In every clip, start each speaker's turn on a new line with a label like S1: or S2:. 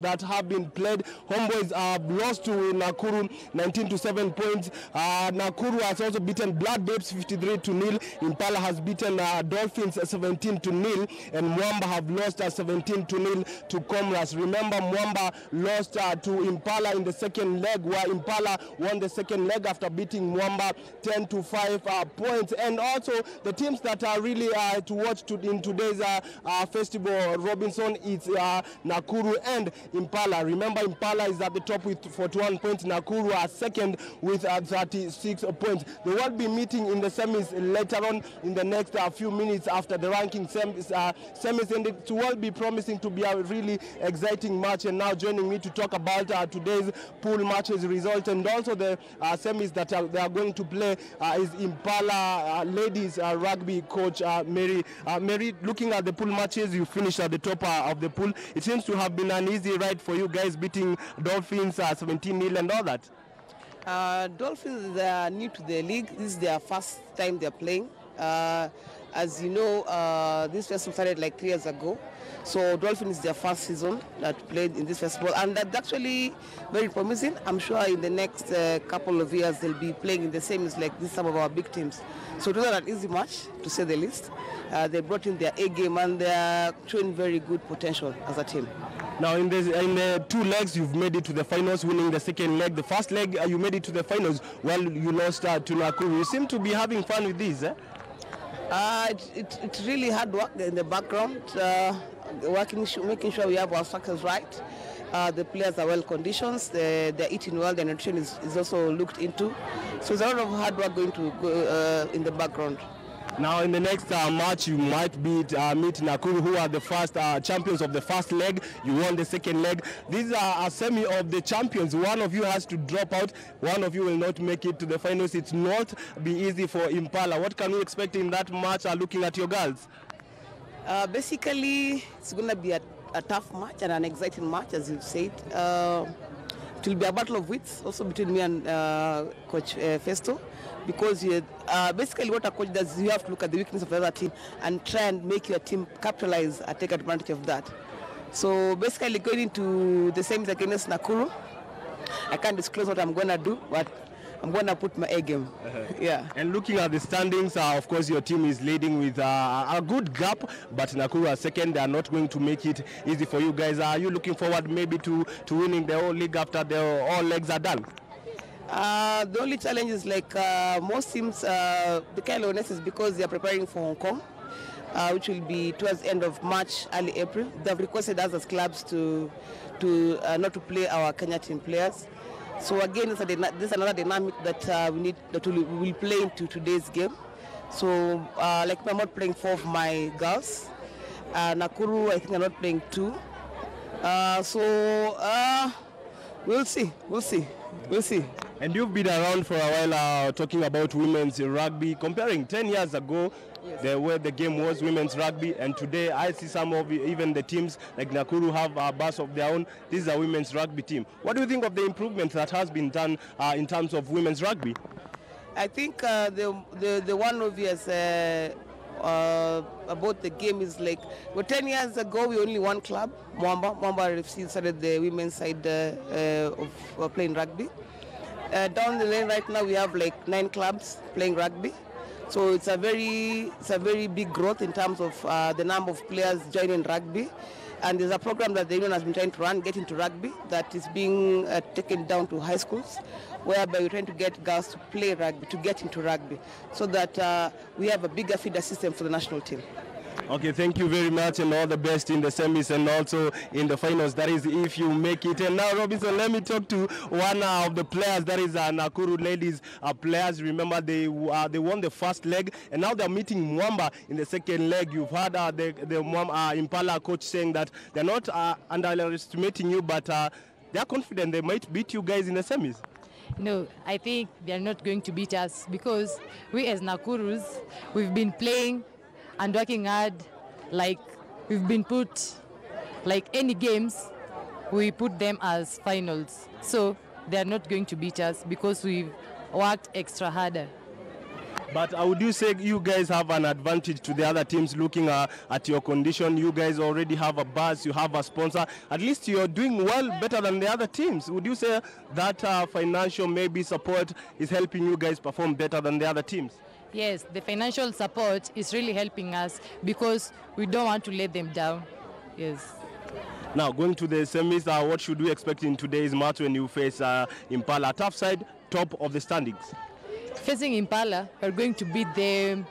S1: that have been played. Homeboys have lost to Nakuru 19 to 7 points. Nakuru has also beaten Blood Babes 53-0. Impala has beaten Dolphins 17-0, and Mwamba have lost 17-0 to Comras. Remember, Mwamba lost to Impala in the second leg, where Impala won the second leg after beating Mwamba 10-5 points. And also the teams that are really to watch in today's festival, Robinson, it's Nakuru and Impala. Remember, Impala is at the top with 41 points. Nakuru are second with 36 points. They will be meeting in the semis later on in the next few minutes after the ranking semis, and it will be promising to be a really exciting match. And now joining me to talk about today's pool matches result and also the semis that they are going to play is Impala ladies rugby coach Mary. Mary, looking at the pool matches, you finished at the top of the pool. It seems to have been an easy ride for you guys, beating Dolphins 17-0 and all that.
S2: Dolphins, they are new to the league. This is their first time they're playing. As you know, this festival started like 3 years ago. So Dolphins is their first season that played in this festival, and that's actually very promising. I'm sure in the next couple of years they'll be playing in the same as like this, some of our big teams. So it was an easy match, to say the least. They brought in their A game and they're showing very good potential as a team.
S1: Now, in the 2 legs, you've made it to the finals, winning the second leg. The first leg, you made it to the finals while you lost to Nakuru. You seem to be having fun with this, eh?
S2: It's really hard work in the background, making sure we have our structures right. The players are well conditioned, they're eating well, their nutrition is also looked into. So there's a lot of hard work going to go in the background.
S1: Now, in the next match, you might meet Nakuru, who are the first champions of the first leg. You won the second leg. These are a semi of the champions. One of you has to drop out. One of you will not make it to the finals. It's not be easy for Impala. What can we expect in that match, looking at your girls?
S2: Basically, it's going to be a tough match and an exciting match, as you've said. It will be a battle of wits, also between me and Coach Festo, because basically what a coach does, you have to look at the weakness of the other team and try and make your team capitalize and take advantage of that. So basically going into the semis against Nakuru, I can't disclose what I'm going to do, but I'm going to put my A game. Yeah.
S1: And looking at the standings, of course, your team is leading with a good gap, but Nakuru are second. They are not going to make it easy for you guys. Are you looking forward maybe to winning the whole league after all legs are done?
S2: The only challenge is like most teams, the kind of honest is because they are preparing for Hong Kong, which will be towards the end of March, early April. They have requested us as clubs to not to play our Kenya team players. So again, this is another dynamic that we will play into today's game. So like I'm not playing 4 of my girls. Nakuru, I think I'm not playing 2. So we'll see. And you've been around for a while talking about women's rugby, comparing 10 years ago, yes, the way the game was women's rugby, and today I see some of even the teams like Nakuru have a bus of their own. This is a women's rugby team. What do you think of the improvement that has been done in terms of women's rugby? I think the one obvious about the game is like, 10 years ago we only one club, Mombasa FC, started the women's side of playing rugby. Down the lane right now we have like 9 clubs playing rugby. So it's a very big growth in terms of the number of players joining rugby. And there's a program that the union has been trying to run, Get Into Rugby, that is being taken down to high schools, whereby we're trying to get girls to play rugby, to get into rugby, so that we have a bigger feeder system for the national team.
S1: Okay, thank you very much, and all the best in the semis and also in the finals. That is, if you make it. And now, Robinson, let me talk to one of the players. That is Nakuru ladies players. Remember, they won the first leg, and now they're meeting Mwamba in the second leg. You've heard the Impala coach saying that they're not underestimating you, but they're confident they might beat you guys in the semis.
S3: No, I think they're not going to beat us, because we as Nakurus, we've been playing and working hard. Like we've been put, like any games, we put them as finals. So they're not going to beat us because we've worked extra harder.
S1: But would you say you guys have an advantage to the other teams looking at your condition? You guys already have a bus, you have a sponsor. At least you're doing well, better than the other teams. Would you say that financial maybe support is helping you guys perform better than the other teams?
S3: Yes, the financial support is really helping us because we don't want to let them down. Yes.
S1: Now, going to the semis, what should we expect in today's match when you face Impala? Tough side, top of the standings.
S3: Facing Impala, we're going to beat them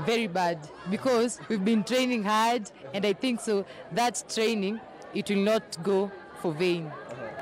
S3: very bad because we've been training hard, and I think so that training, it will not go for vain.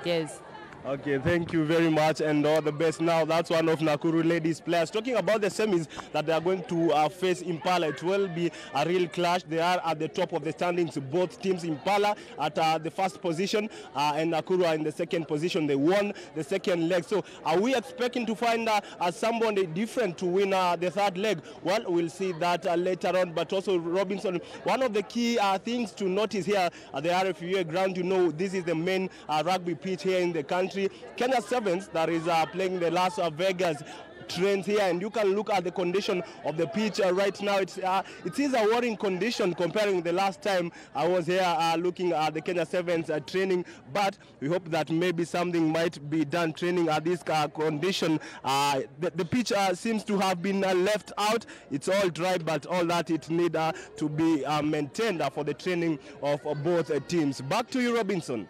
S3: Yes.
S1: Okay, thank you very much and all the best. Now, that's one of Nakuru ladies players. Talking about the semis that they are going to face Impala, it will be a real clash. They are at the top of the standings, both teams. Impala at the first position and Nakuru are in the second position. They won the second leg. So are we expecting to find somebody different to win the third leg? Well, we'll see that later on. But also, Robinson, one of the key things to notice here at the RFUA ground, you know, this is the main rugby pitch here in the country. Kenya Sevens that is playing the Las Vegas trains here, and you can look at the condition of the pitch right now. It is a worrying condition comparing the last time I was here looking at the Kenya Sevens training, but we hope that maybe something might be done training at this condition. The pitch seems to have been left out. It's all dry, but all that it needs to be maintained for the training of both teams. Back to you, Robinson.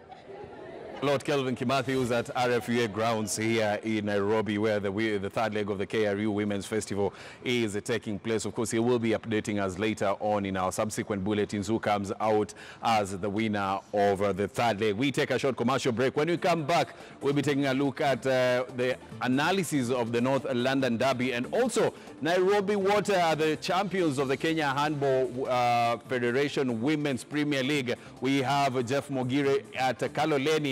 S4: Lord Kelvin Kimathi, who's at RFUA grounds here in Nairobi, where the third leg of the KRU Women's Festival is taking place. Of course, he will be updating us later on in our subsequent bulletins who comes out as the winner of the third leg. We take a short commercial break. When we come back, we'll be taking a look at the analysis of the North London Derby, and also Nairobi Water are the champions of the Kenya Handball Federation Women's Premier League. We have Jeff Mogire at Kaloleni